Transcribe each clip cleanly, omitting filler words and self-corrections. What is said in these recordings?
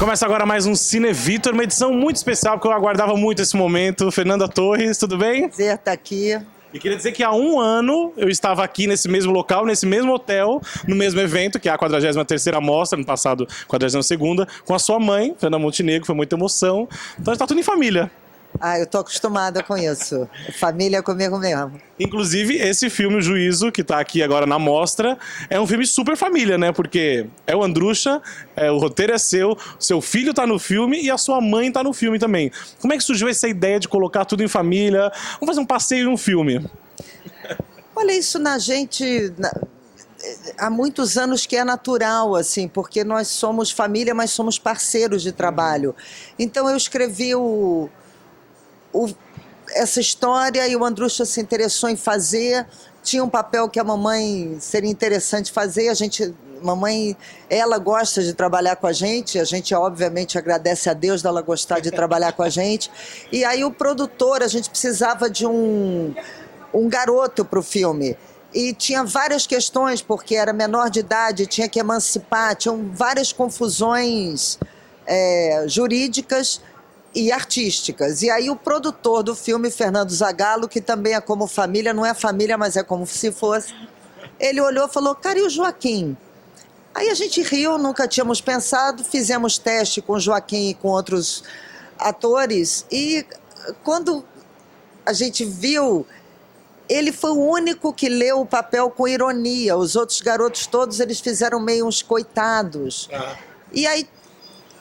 Começa agora mais um Cine Vitor, uma edição muito especial, porque eu aguardava muito esse momento. Fernanda Torres, tudo bem? Prazer estar aqui. E queria dizer que há um ano eu estava aqui nesse mesmo local, nesse mesmo hotel, no mesmo evento, que é a 43ª Mostra, no passado 42ª, com a sua mãe, Fernanda Montenegro, foi muita emoção. Então está tudo em família. Ah, eu tô acostumada com isso. Família comigo mesmo. Inclusive, esse filme, O Juízo, que está aqui agora na mostra, é um filme super família, né? Porque é o Andrucha, o roteiro é seu filho está no filme e a sua mãe está no filme também. Como é que surgiu essa ideia de colocar tudo em família? Vamos fazer um passeio em um filme. Olha, isso na gente... há muitos anos que é natural, assim, porque nós somos família, mas somos parceiros de trabalho. Então eu escrevi essa história e o Andrucha se interessou em fazer. Tinha um papel que a mamãe seria interessante fazer. Mamãe, ela gosta de trabalhar com a gente obviamente agradece a Deus dela gostar de trabalhar com a gente. E aí o produtor, a gente precisava de um garoto para o filme. E tinha várias questões, porque era menor de idade, tinha que emancipar, tinham várias confusões jurídicas e artísticas. E aí o produtor do filme, Fernando Zagallo, que também é como família, não é família, mas é como se fosse, ele olhou e falou: cara, e o Joaquim? Aí a gente riu, nunca tínhamos pensado, fizemos teste com o Joaquim e com outros atores, e quando a gente viu, ele foi o único que leu o papel com ironia. Os outros garotos todos, eles fizeram meio uns coitados.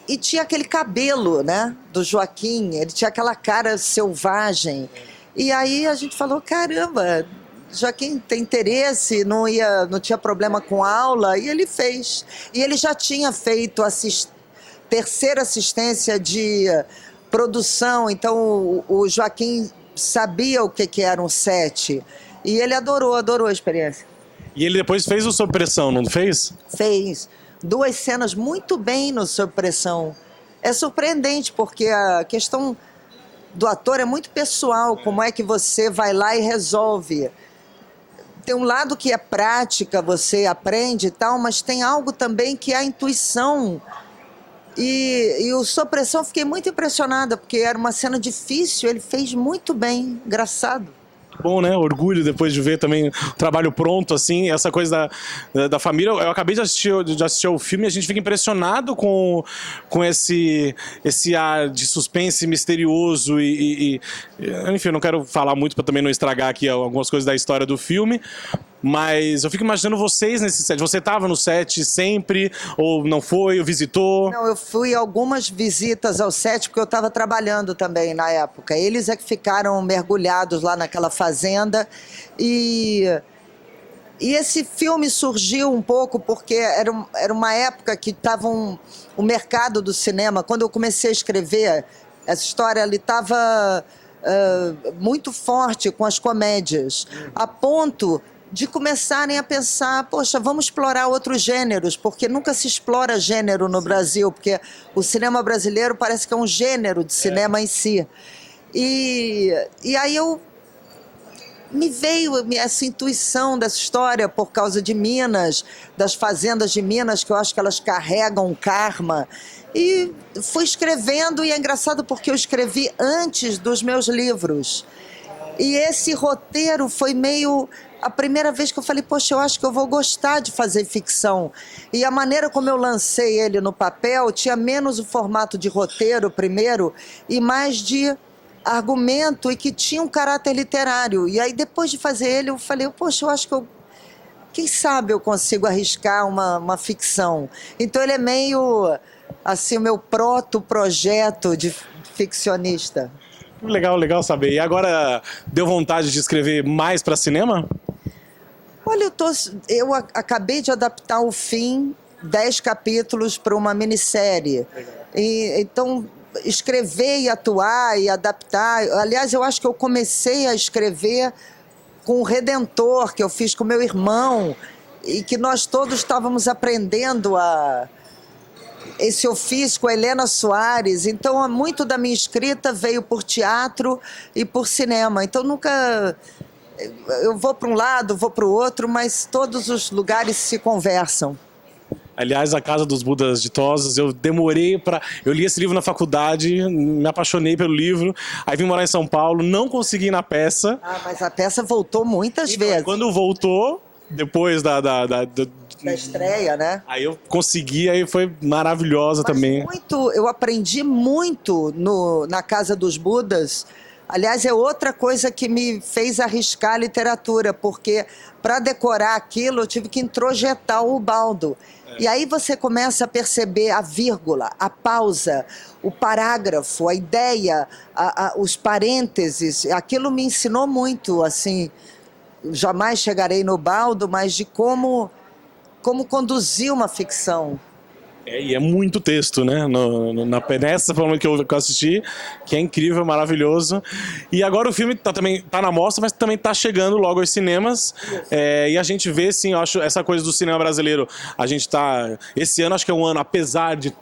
E tinha aquele cabelo, né, do Joaquim, ele tinha aquela cara selvagem. E aí a gente falou: caramba, Joaquim tem interesse, não tinha problema com aula, e ele fez. E ele já tinha feito terceira assistência de produção, então o Joaquim sabia o que era um set. E ele adorou a experiência. E ele depois fez o Sob Pressão, não fez? Fez 2 cenas muito bem no Sob Pressão. É surpreendente, porque a questão do ator é muito pessoal, como é que você vai lá e resolve. Tem um lado que é prática, você aprende e tal, mas tem algo também que é a intuição. E o Sob Pressão, fiquei muito impressionada, porque era uma cena difícil, ele fez muito bem, engraçado. Bom, né? Orgulho depois de ver também o trabalho pronto, assim, essa coisa da família. Eu acabei de assistir o filme e a gente fica impressionado com esse ar de suspense misterioso enfim, eu não quero falar muito para também não estragar aqui algumas coisas da história do filme, mas eu fico imaginando vocês nesse set. Você estava no set sempre ou não foi, ou visitou? Não, eu fui algumas visitas ao set porque eu estava trabalhando também na época. Eles é que ficaram mergulhados lá naquela fazenda e esse filme surgiu um pouco porque era uma época que estava o mercado do cinema. Quando eu comecei a escrever essa história, ele estava muito forte com as comédias, a ponto de começarem a pensar: poxa, vamos explorar outros gêneros, porque nunca se explora gênero no Brasil, porque o cinema brasileiro parece que é um gênero de cinema em si. E aí me veio essa intuição dessa história por causa de Minas, das fazendas de Minas, que eu acho que elas carregam um karma. E fui escrevendo, e é engraçado porque eu escrevi antes dos meus livros. E esse roteiro foi meio a primeira vez que eu falei: poxa, eu acho que eu vou gostar de fazer ficção. E a maneira como eu lancei ele no papel tinha menos o formato de roteiro primeiro e mais de argumento, e que tinha um caráter literário. E aí depois de fazer ele eu falei: poxa, eu acho que quem sabe eu consigo arriscar uma ficção. Então ele é meio assim o meu projeto de ficcionista. Legal saber. E agora deu vontade de escrever mais para cinema? Olha, eu acabei de adaptar O Fim, 10 capítulos para uma minissérie. Então, escrever e atuar e adaptar... Aliás, eu acho que eu comecei a escrever com o Redentor, que eu fiz com meu irmão, e que nós todos estávamos aprendendo esse ofício com a Helena Soares. Então, muito da minha escrita veio por teatro e por cinema. Então, nunca... Eu vou para um lado, vou para o outro, mas todos os lugares se conversam. Aliás, A Casa dos Budas Ditosos, eu demorei para... Eu li esse livro na faculdade, me apaixonei pelo livro, aí vim morar em São Paulo, não consegui ir na peça. Ah, mas a peça voltou muitas Então, vezes. quando voltou, depois da estreia, né? Aí eu consegui, aí foi maravilhosa também. Eu aprendi muito na Casa dos Budas. Aliás, é outra coisa que me fez arriscar a literatura, porque para decorar aquilo eu tive que introjetar o Ubaldo. E aí você começa a perceber a vírgula, a pausa, o parágrafo, a ideia, os parênteses. Aquilo me ensinou muito, assim. Jamais chegarei no Ubaldo, mas de como conduzir uma ficção. E é muito texto, né? Nessa forma que eu assisti, que é incrível, maravilhoso. E agora o filme também tá na mostra, mas também tá chegando logo aos cinemas. E a gente vê, sim, eu acho, essa coisa do cinema brasileiro. A gente tá... Esse ano acho que é um ano, apesar de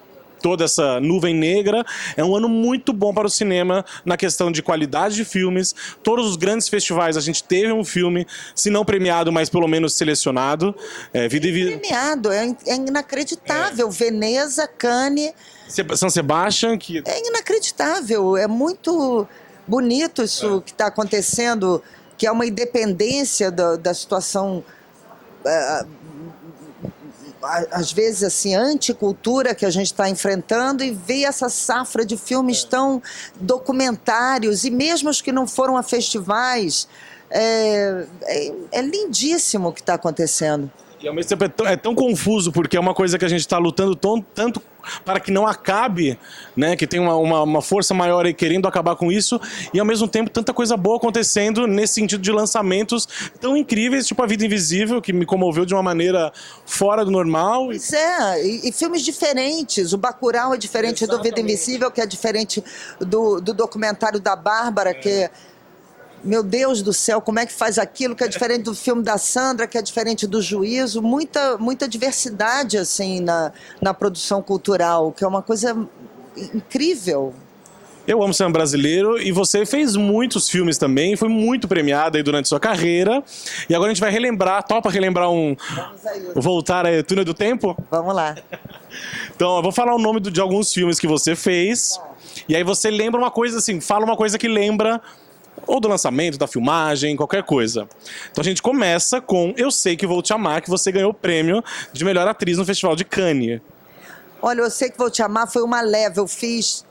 toda essa nuvem negra, é um ano muito bom para o cinema na questão de qualidade de filmes. Todos os grandes festivais a gente teve um filme, se não premiado, mas pelo menos selecionado. Premiado, é inacreditável. Veneza, Cannes... São Sebastião, que... É inacreditável, é muito bonito isso que está acontecendo, que é uma independência da situação... às vezes assim, anticultura que a gente está enfrentando, e ver essa safra de filmes tão documentários, e mesmo os que não foram a festivais, é lindíssimo o que está acontecendo. E ao mesmo tempo é tão confuso, porque é uma coisa que a gente está lutando tanto para que não acabe, né? Que tem uma força maior aí querendo acabar com isso, e ao mesmo tempo tanta coisa boa acontecendo nesse sentido de lançamentos tão incríveis, tipo A Vida Invisível, que me comoveu de uma maneira fora do normal. Pois é, e filmes diferentes. O Bacurau é diferente do Vida Invisível, que é diferente do documentário da Bárbara, que... Meu Deus do céu, como é que faz aquilo, que é diferente do filme da Sandra, que é diferente do Juízo. Muita diversidade, assim, na produção cultural, que é uma coisa incrível. Eu amo cinema brasileiro, e você fez muitos filmes também, foi muito premiada aí durante sua carreira. E agora a gente vai topa relembrar voltar a Túnel do Tempo? Vamos lá. Então, eu vou falar o nome de alguns filmes que você fez, e aí você lembra uma coisa assim, fala uma coisa que lembra... ou do lançamento, da filmagem, qualquer coisa. Então a gente começa com Eu Sei Que Vou Te Amar, que você ganhou o prêmio de melhor atriz no Festival de Cannes. Olha, Eu Sei Que Vou Te Amar foi uma leva.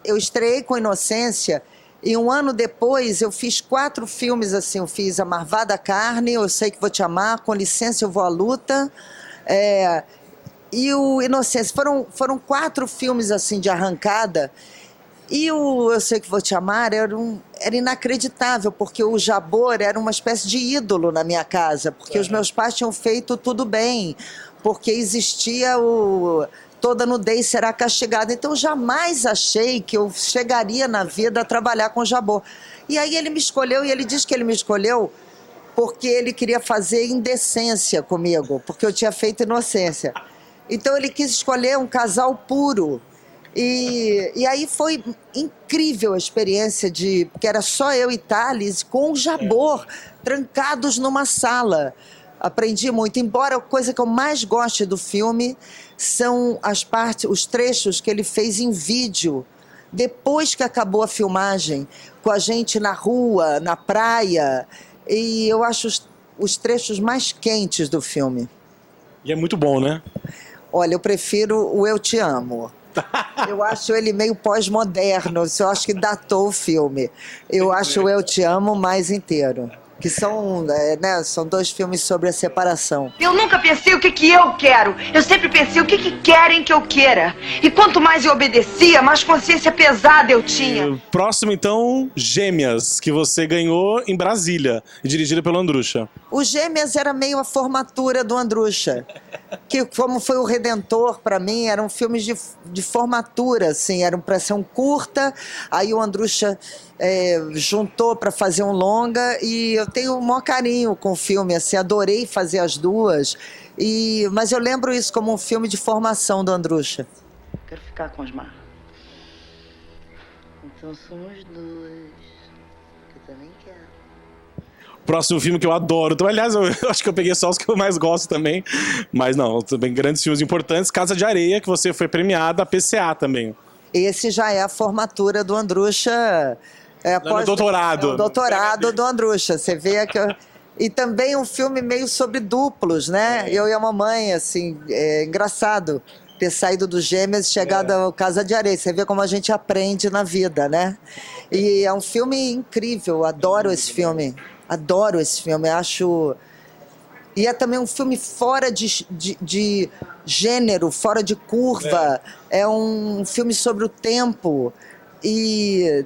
Eu estreiei com Inocência, e um ano depois eu fiz 4 filmes assim. Eu fiz A Marvada Carne, Eu Sei Que Vou Te Amar, Com Licença Eu Vou à Luta, e o Inocência. Foram 4 filmes assim de arrancada. E o Eu Sei Que Vou Te Amar era inacreditável, porque o Jabor era uma espécie de ídolo na minha casa, porque os meus pais tinham feito Tudo Bem, porque existia Toda Nudez Será Castigada. Então eu jamais achei que eu chegaria na vida a trabalhar com o Jabor. E aí ele me escolheu, e ele diz que ele me escolheu porque ele queria fazer Indecência comigo, porque eu tinha feito Inocência. Então ele quis escolher um casal puro. E aí foi incrível a experiência porque era só eu e Thales com o Jabor, trancados numa sala. Aprendi muito, embora a coisa que eu mais goste do filme são os trechos que ele fez em vídeo, depois que acabou a filmagem, com a gente na rua, na praia, e eu acho os trechos mais quentes do filme. E é muito bom, né? Olha, eu prefiro o Eu Te Amo. Eu acho ele meio pós-moderno, eu acho que datou o filme. Eu acho o Eu Te Amo mais inteiro. Que são 2 filmes sobre a separação. Eu nunca pensei o que eu quero. Eu sempre pensei o que querem que eu queira. E quanto mais eu obedecia, mais consciência pesada eu tinha. Próximo, então, Gêmeas, que você ganhou em Brasília, dirigido pelo Andrucha. O Gêmeas era meio a formatura do Andrucha. Que, como foi o Redentor, para mim, eram filmes de formatura, assim, eram para ser um curta, aí o Andrucha juntou para fazer um longa, e eu tenho o maior carinho com o filme, assim, adorei fazer as duas, mas eu lembro isso como um filme de formação do Andrucha. Quero ficar com Osmar. Então somos 2. Eu também quero. Próximo filme que eu adoro. Então, aliás, eu acho que eu peguei só os que eu mais gosto também. Mas não, também grandes filmes importantes. Casa de Areia, que você foi premiada, a PCA também. Esse já é a formatura do Andrucha. Doutorado. É o doutorado do Andrucha. Você vê que... E também um filme meio sobre duplos, né? Eu e a mamãe, assim, é engraçado ter saído dos Gêmeos e chegado ao Casa de Areia. Você vê como a gente aprende na vida, né? E é um filme incrível, adoro esse filme. Adoro esse filme, acho... E é também um filme fora de gênero, fora de curva. É um filme sobre o tempo. E...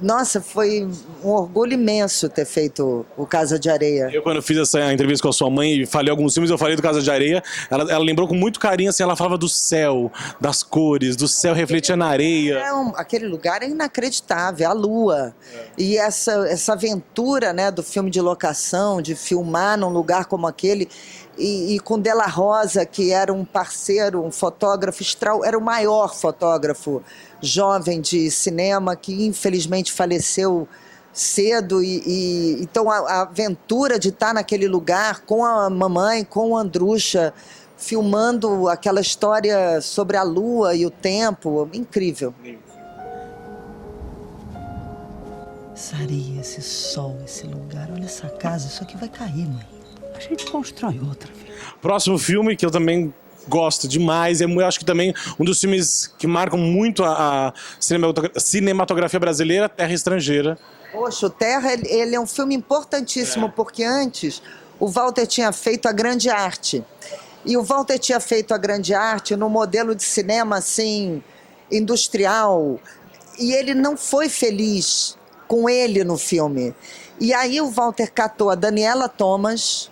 Nossa, foi um orgulho imenso ter feito o Casa de Areia. Eu, quando fiz essa entrevista com a sua mãe e falei alguns filmes, eu falei do Casa de Areia. Ela lembrou com muito carinho, assim, ela falava do céu, das cores, do céu refletia na areia. Aquele lugar é inacreditável, a lua. E essa aventura, né, do filme de locação, de filmar num lugar como aquele... E com Della Rosa, que era um parceiro, um fotógrafo era o maior fotógrafo jovem de cinema, que infelizmente faleceu cedo. Então a aventura de estar naquele lugar com a mamãe, com o Andrucha, filmando aquela história sobre a lua e o tempo, incrível. Essa areia, esse sol, esse lugar, olha essa casa, isso aqui vai cair, mãe. A gente constrói outra. Próximo filme que eu também gosto demais, eu acho que também um dos filmes que marcam muito a cinematografia brasileira, Terra Estrangeira. Poxa, o Terra, ele é um filme importantíssimo, porque antes o Walter tinha feito A Grande Arte. E o Walter tinha feito A Grande Arte no modelo de cinema, assim, industrial. E ele não foi feliz com ele no filme. E aí o Walter catou a Daniela Thomas...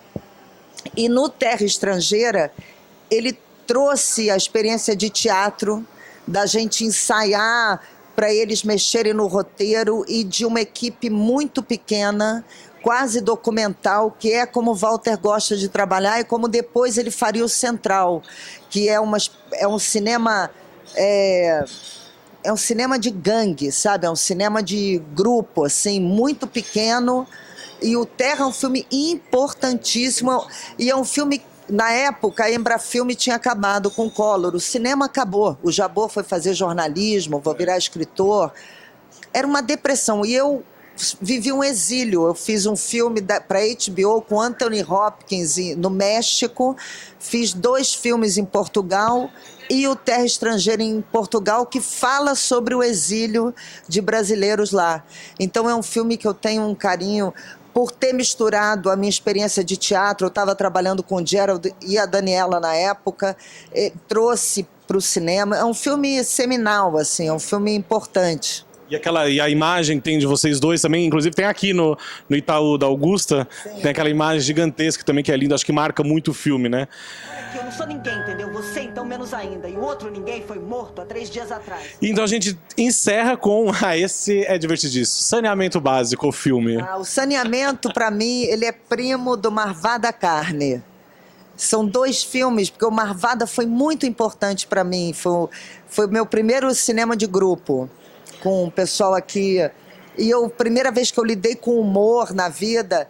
E no Terra Estrangeira, ele trouxe a experiência de teatro, da gente ensaiar para eles mexerem no roteiro e de uma equipe muito pequena, quase documental, que é como o Walter gosta de trabalhar e como depois ele faria o Central, que é um cinema... É um cinema de gangue, sabe? É um cinema de grupo, assim, muito pequeno. E o Terra é um filme importantíssimo. E é um filme, na época, a Embrafilme tinha acabado com o Collor. O cinema acabou. O Jabor foi fazer jornalismo, vou virar escritor. Era uma depressão. E eu vivi um exílio. Eu fiz um filme para HBO com Anthony Hopkins no México. Fiz 2 filmes em Portugal. E o Terra Estrangeira em Portugal, que fala sobre o exílio de brasileiros lá. Então é um filme que eu tenho um carinho por ter misturado a minha experiência de teatro. Eu estava trabalhando com o Gerald e a Daniela na época, trouxe para o cinema. É um filme seminal, assim, é um filme importante. E a imagem que tem de vocês dois também, inclusive tem aqui no Itaú da Augusta, tem aquela imagem gigantesca também que é linda, acho que marca muito o filme, né? Eu não sou ninguém, entendeu? Você então menos ainda. E o outro ninguém foi morto há 3 dias atrás. Então a gente encerra com, esse é divertidíssimo, Saneamento Básico, o filme. O Saneamento, para mim, ele é primo do Marvada Carne. São 2 filmes, porque o Marvada foi muito importante para mim. Foi meu primeiro cinema de grupo, com o pessoal aqui. E a primeira vez que eu lidei com humor na vida.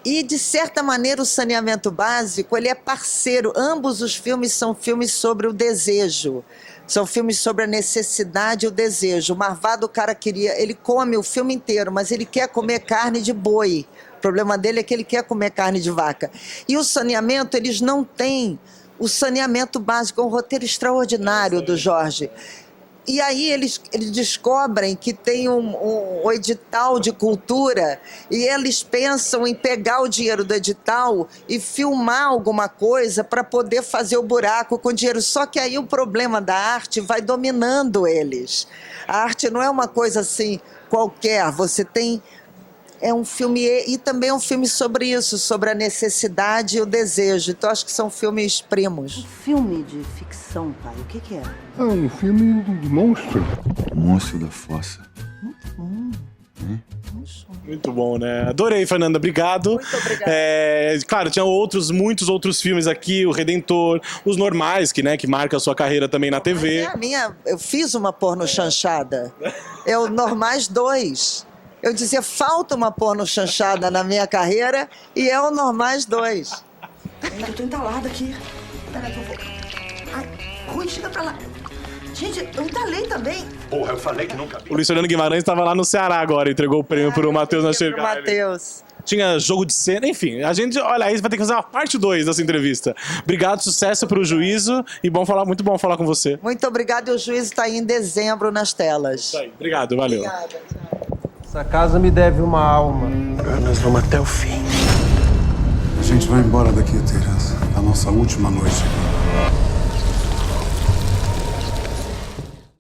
E, de certa maneira, o Saneamento Básico, ele é parceiro. Ambos os filmes são filmes sobre o desejo. São filmes sobre a necessidade e o desejo. O Marvado, o cara ele come o filme inteiro, mas ele quer comer carne de boi. O problema dele é que ele quer comer carne de vaca. E o Saneamento, eles não têm o Saneamento Básico. É um roteiro extraordinário do Jorge. E aí eles descobrem que tem um edital de cultura e eles pensam em pegar o dinheiro do edital e filmar alguma coisa para poder fazer o buraco com dinheiro. Só que aí o problema da arte vai dominando eles. A arte não é uma coisa assim qualquer, você tem... É um filme, e também é um filme sobre isso, sobre a necessidade e o desejo. Então, acho que são filmes primos. Um filme de ficção, pai, o que é? É um filme de monstro. Monstro da Fossa. Muito bom, né? Adorei, Fernanda, obrigado. Muito obrigada. Claro, tinha muitos outros filmes aqui, O Redentor, Os Normais, que marca a sua carreira também na TV. Eu fiz uma porno chanchada. É o Normais 2. Eu dizia, falta uma porno chanchada na minha carreira e é o Normais 2. Eu tô entalada aqui. Peraí que eu vou... Ai, Rui, chega pra lá. Gente, eu entalei também. Porra, eu falei que não cabia. O Luiz Fernando Guimarães estava lá no Ceará agora, entregou o prêmio pro Matheus Nascimento. Pro Matheus. Tinha jogo de cena, enfim. A gente, olha, aí vai ter que fazer uma parte 2 dessa entrevista. Obrigado, sucesso pro Juízo e muito bom falar com você. Muito obrigada e o Juízo está aí em dezembro nas telas. Isso aí. Obrigado, valeu. Obrigada, tchau. Essa casa me deve uma alma. Nós vamos até o fim. A gente vai embora daqui, Teresa. É a nossa última noite aqui.